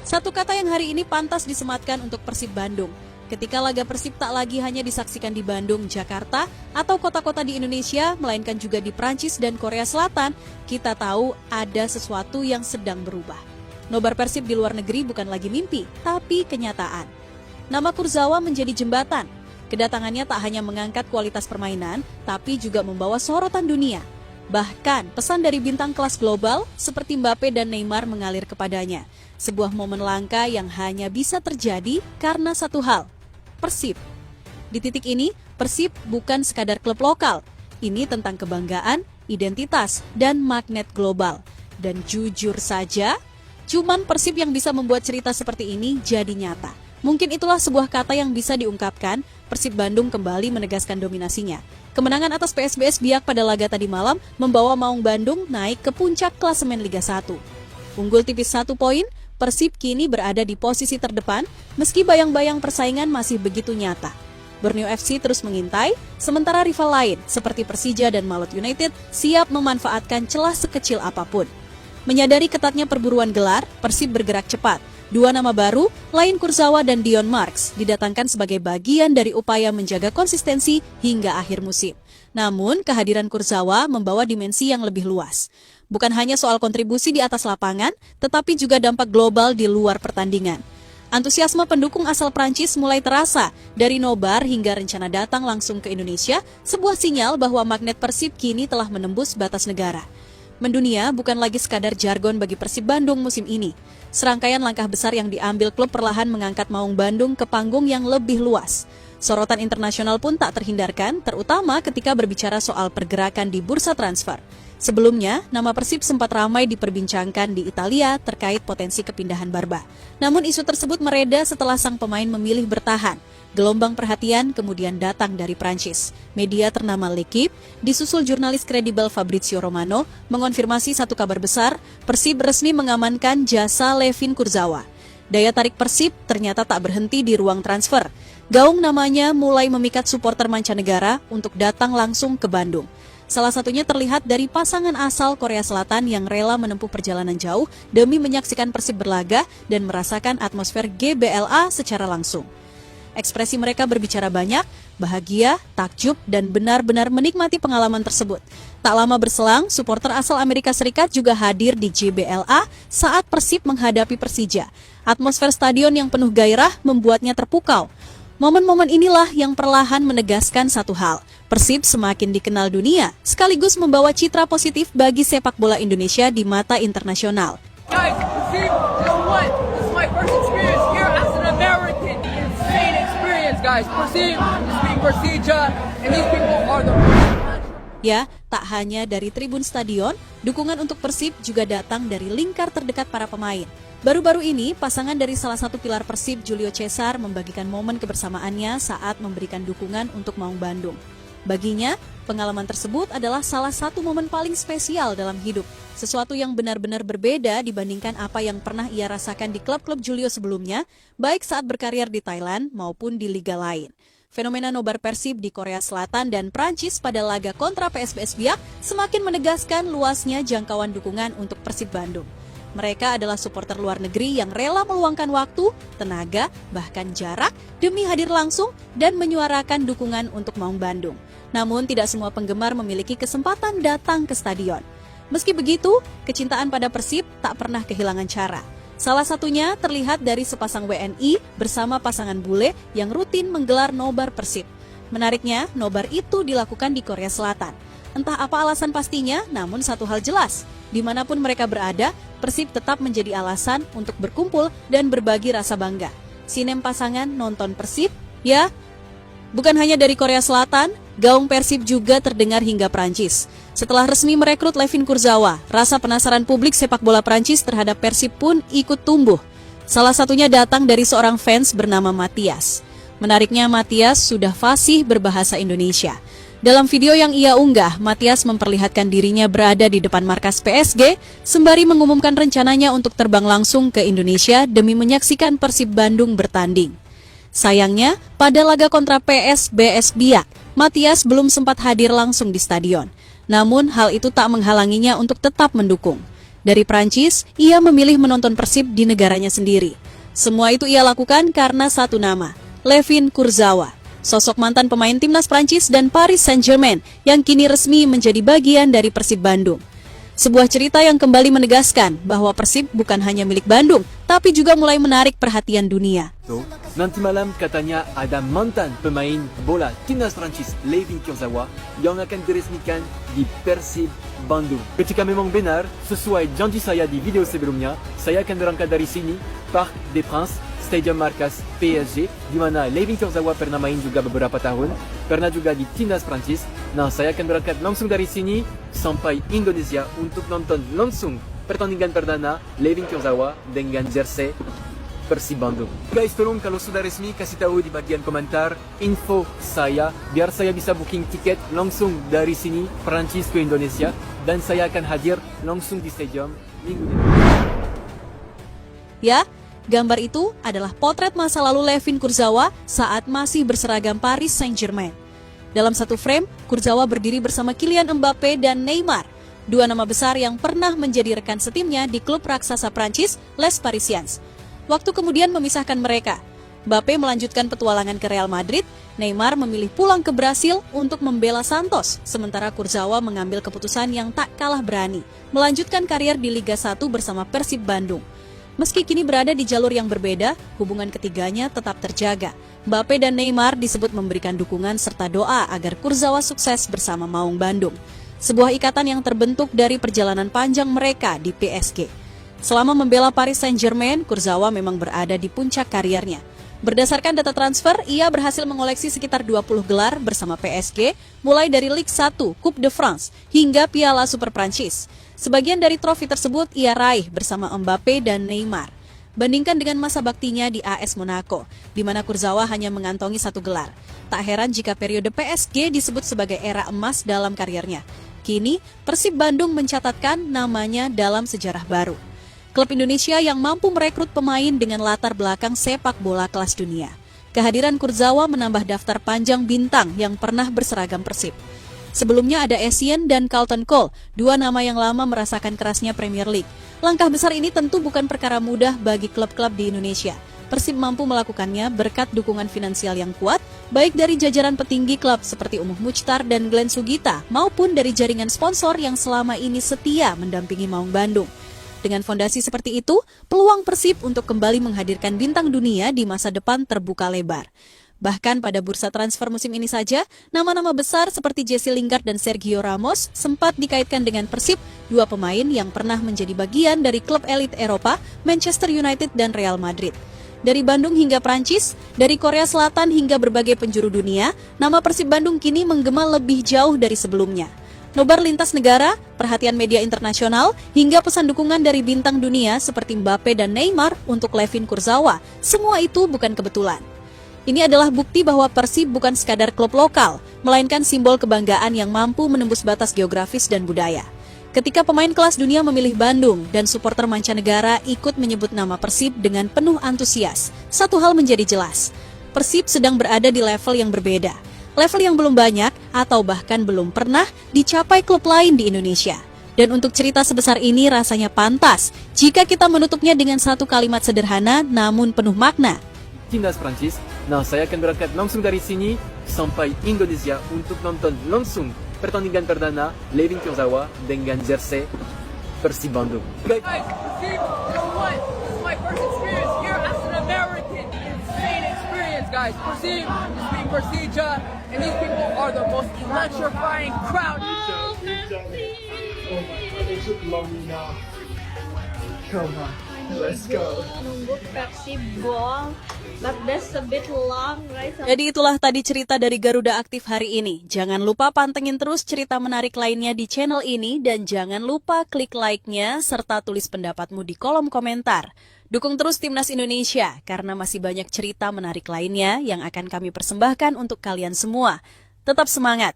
Satu kata yang hari ini pantas disematkan untuk Persib Bandung. Ketika laga Persib tak lagi hanya disaksikan di Bandung, Jakarta, atau kota-kota di Indonesia, melainkan juga di Prancis dan Korea Selatan, kita tahu ada sesuatu yang sedang berubah. Nobar Persib di luar negeri bukan lagi mimpi, tapi kenyataan. Nama Kurzawa menjadi jembatan. Kedatangannya tak hanya mengangkat kualitas permainan, tapi juga membawa sorotan dunia. Bahkan, pesan dari bintang kelas global seperti Mbappe dan Neymar mengalir kepadanya. Sebuah momen langka yang hanya bisa terjadi karena satu hal, Persib. Di titik ini, Persib bukan sekadar klub lokal. Ini tentang kebanggaan, identitas, dan magnet global. Dan jujur saja, cuman Persib yang bisa membuat cerita seperti ini jadi nyata. Mungkin itulah sebuah kata yang bisa diungkapkan, Persib Bandung kembali menegaskan dominasinya. Kemenangan atas PSBS Biak pada laga tadi malam membawa Maung Bandung naik ke puncak klasemen Liga 1. Unggul tipis 1 poin, Persib kini berada di posisi terdepan meski bayang-bayang persaingan masih begitu nyata. Borneo FC terus mengintai, sementara rival lain seperti Persija dan Malut United siap memanfaatkan celah sekecil apapun. Menyadari ketatnya perburuan gelar, Persib bergerak cepat. Dua nama baru, Lain Kurzawa dan Dion Marks, didatangkan sebagai bagian dari upaya menjaga konsistensi hingga akhir musim. Namun, kehadiran Kurzawa membawa dimensi yang lebih luas. Bukan hanya soal kontribusi di atas lapangan, tetapi juga dampak global di luar pertandingan. Antusiasme pendukung asal Prancis mulai terasa, dari nobar hingga rencana datang langsung ke Indonesia, sebuah sinyal bahwa magnet Persib kini telah menembus batas negara. Mendunia bukan lagi sekadar jargon bagi Persib Bandung musim ini. Serangkaian langkah besar yang diambil klub perlahan mengangkat Maung Bandung ke panggung yang lebih luas. Sorotan internasional pun tak terhindarkan, terutama ketika berbicara soal pergerakan di bursa transfer. Sebelumnya, nama Persib sempat ramai diperbincangkan di Italia terkait potensi kepindahan Barba. Namun isu tersebut mereda setelah sang pemain memilih bertahan. Gelombang perhatian kemudian datang dari Prancis. Media ternama L'Equipe, disusul jurnalis kredibel Fabrizio Romano, mengonfirmasi satu kabar besar, Persib resmi mengamankan jasa Levin Kurzawa. Daya tarik Persib ternyata tak berhenti di ruang transfer. Gaung namanya mulai memikat supporter mancanegara untuk datang langsung ke Bandung. Salah satunya terlihat dari pasangan asal Korea Selatan yang rela menempuh perjalanan jauh demi menyaksikan Persib berlaga dan merasakan atmosfer GBLA secara langsung. Ekspresi mereka berbicara banyak, bahagia, takjub, dan benar-benar menikmati pengalaman tersebut. Tak lama berselang, supporter asal Amerika Serikat juga hadir di GBLA saat Persib menghadapi Persija. Atmosfer stadion yang penuh gairah membuatnya terpukau. Momen-momen inilah yang perlahan menegaskan satu hal. Persib semakin dikenal dunia, sekaligus membawa citra positif bagi sepak bola Indonesia di mata internasional. Guys, Persib, you know what? This is my first experience here as an American. Insane experience, guys. Persib is being Persija, and these people are the... Ya, tak hanya dari tribun stadion, dukungan untuk Persib juga datang dari lingkar terdekat para pemain. Baru-baru ini, pasangan dari salah satu pilar Persib, Julio Cesar, membagikan momen kebersamaannya saat memberikan dukungan untuk Maung Bandung. Baginya, pengalaman tersebut adalah salah satu momen paling spesial dalam hidup. Sesuatu yang benar-benar berbeda dibandingkan apa yang pernah ia rasakan di klub-klub Julio sebelumnya, baik saat berkarir di Thailand maupun di liga lain. Fenomena nobar Persib di Korea Selatan dan Prancis pada laga kontra PSBS Biak semakin menegaskan luasnya jangkauan dukungan untuk Persib Bandung. Mereka adalah supporter luar negeri yang rela meluangkan waktu, tenaga, bahkan jarak demi hadir langsung dan menyuarakan dukungan untuk Maung Bandung. Namun tidak semua penggemar memiliki kesempatan datang ke stadion. Meski begitu, kecintaan pada Persib tak pernah kehilangan cara. Salah satunya terlihat dari sepasang WNI bersama pasangan bule yang rutin menggelar nobar Persib. Menariknya, nobar itu dilakukan di Korea Selatan. Entah apa alasan pastinya, namun satu hal jelas, dimanapun mereka berada, Persib tetap menjadi alasan untuk berkumpul dan berbagi rasa bangga. Sinem pasangan nonton Persib, ya. Bukan hanya dari Korea Selatan, gaung Persib juga terdengar hingga Prancis. Setelah resmi merekrut Levin Kurzawa, rasa penasaran publik sepak bola Prancis terhadap Persib pun ikut tumbuh. Salah satunya datang dari seorang fans bernama Matias. Menariknya, Matias sudah fasih berbahasa Indonesia. Dalam video yang ia unggah, Matias memperlihatkan dirinya berada di depan markas PSG, sembari mengumumkan rencananya untuk terbang langsung ke Indonesia demi menyaksikan Persib Bandung bertanding. Sayangnya, pada laga kontra PSBS Biak, Matias belum sempat hadir langsung di stadion. Namun, hal itu tak menghalanginya untuk tetap mendukung. Dari Prancis, ia memilih menonton Persib di negaranya sendiri. Semua itu ia lakukan karena satu nama, Layvin Kurzawa, sosok mantan pemain timnas Prancis dan Paris Saint-Germain yang kini resmi menjadi bagian dari Persib Bandung. Sebuah cerita yang kembali menegaskan bahwa Persib bukan hanya milik Bandung, tapi juga mulai menarik perhatian dunia. Nanti malam katanya ada mantan pemain bola timnas Prancis Layvin Kurzawa yang akan diresmikan di Persib Bandung. Ketika memang benar, sesuai janji saya di video sebelumnya, saya akan berangkat dari sini, Parc des Princes, Stadium Markas PSG, di mana Layvin Kurzawa pernah main juga beberapa tahun, pernah juga di timnas Prancis. Nah, saya akan berangkat langsung dari sini sampai Indonesia untuk nonton langsung pertandingan perdana Layvin Kurzawa dengan jersey Persib Bandung. Guys, tolong kalau sudah resmi kasih tahu di bagian komentar info saya biar saya bisa booking tiket langsung dari sini Prancis ke Indonesia dan saya akan hadir langsung di stadium minggu depan. Ya, gambar itu adalah potret masa lalu Layvin Kurzawa saat masih berseragam Paris Saint-Germain. Dalam satu frame, Kurzawa berdiri bersama Kylian Mbappe dan Neymar, dua nama besar yang pernah menjadi rekan setimnya di klub raksasa Prancis, Les Parisiens. Waktu kemudian memisahkan mereka. Mbappe melanjutkan petualangan ke Real Madrid, Neymar memilih pulang ke Brasil untuk membela Santos, sementara Kurzawa mengambil keputusan yang tak kalah berani, melanjutkan karier di Liga 1 bersama Persib Bandung. Meski kini berada di jalur yang berbeda, hubungan ketiganya tetap terjaga. Mbappe dan Neymar disebut memberikan dukungan serta doa agar Kurzawa sukses bersama Maung Bandung. Sebuah ikatan yang terbentuk dari perjalanan panjang mereka di PSG. Selama membela Paris Saint-Germain, Kurzawa memang berada di puncak karirnya. Berdasarkan data transfer, ia berhasil mengoleksi sekitar 20 gelar bersama PSG, mulai dari Ligue 1, Coupe de France, hingga Piala Super Prancis. Sebagian dari trofi tersebut ia raih bersama Mbappe dan Neymar. Bandingkan dengan masa baktinya di AS Monaco, di mana Kurzawa hanya mengantongi 1 gelar. Tak heran jika periode PSG disebut sebagai era emas dalam karirnya. Kini, Persib Bandung mencatatkan namanya dalam sejarah baru. Klub Indonesia yang mampu merekrut pemain dengan latar belakang sepak bola kelas dunia. Kehadiran Kurzawa menambah daftar panjang bintang yang pernah berseragam Persib. Sebelumnya ada Essien dan Carlton Cole, dua nama yang lama merasakan kerasnya Premier League. Langkah besar ini tentu bukan perkara mudah bagi klub-klub di Indonesia. Persib mampu melakukannya berkat dukungan finansial yang kuat, baik dari jajaran petinggi klub seperti Umuh Muchtar dan Glenn Sugita, maupun dari jaringan sponsor yang selama ini setia mendampingi Maung Bandung. Dengan fondasi seperti itu, peluang Persib untuk kembali menghadirkan bintang dunia di masa depan terbuka lebar. Bahkan pada bursa transfer musim ini saja, nama-nama besar seperti Jesse Lingard dan Sergio Ramos sempat dikaitkan dengan Persib, dua pemain yang pernah menjadi bagian dari klub elit Eropa, Manchester United dan Real Madrid. Dari Bandung hingga Prancis, dari Korea Selatan hingga berbagai penjuru dunia, nama Persib Bandung kini menggema lebih jauh dari sebelumnya. Nobar lintas negara, perhatian media internasional, hingga pesan dukungan dari bintang dunia seperti Mbappe dan Neymar untuk Layvin Kurzawa, semua itu bukan kebetulan. Ini adalah bukti bahwa Persib bukan sekadar klub lokal, melainkan simbol kebanggaan yang mampu menembus batas geografis dan budaya. Ketika pemain kelas dunia memilih Bandung dan supporter mancanegara ikut menyebut nama Persib dengan penuh antusias, satu hal menjadi jelas, Persib sedang berada di level yang berbeda. Level yang belum banyak atau bahkan belum pernah dicapai klub lain di Indonesia. Dan untuk cerita sebesar ini rasanya pantas jika kita menutupnya dengan satu kalimat sederhana namun penuh makna. Timnas Prancis, nah saya akan berangkat langsung dari sini sampai Indonesia untuk nonton langsung pertandingan perdana Layvin Kurzawa dengan jersey Persib Bandung. Guys, Persib, you know what? This is my first experience here as an American. Insane experience, guys. Persib is being Persija, and these people are the most electrifying crowd. Oh my God, they took long enough. Come on, let's go. Nunggu Persib gol, but that's a bit long, right? Jadi itulah tadi cerita dari Garuda Aktif hari ini. Jangan lupa pantengin terus cerita menarik lainnya di channel ini dan jangan lupa klik like-nya serta tulis pendapatmu di kolom komentar. Dukung terus Timnas Indonesia karena masih banyak cerita menarik lainnya yang akan kami persembahkan untuk kalian semua. Tetap semangat!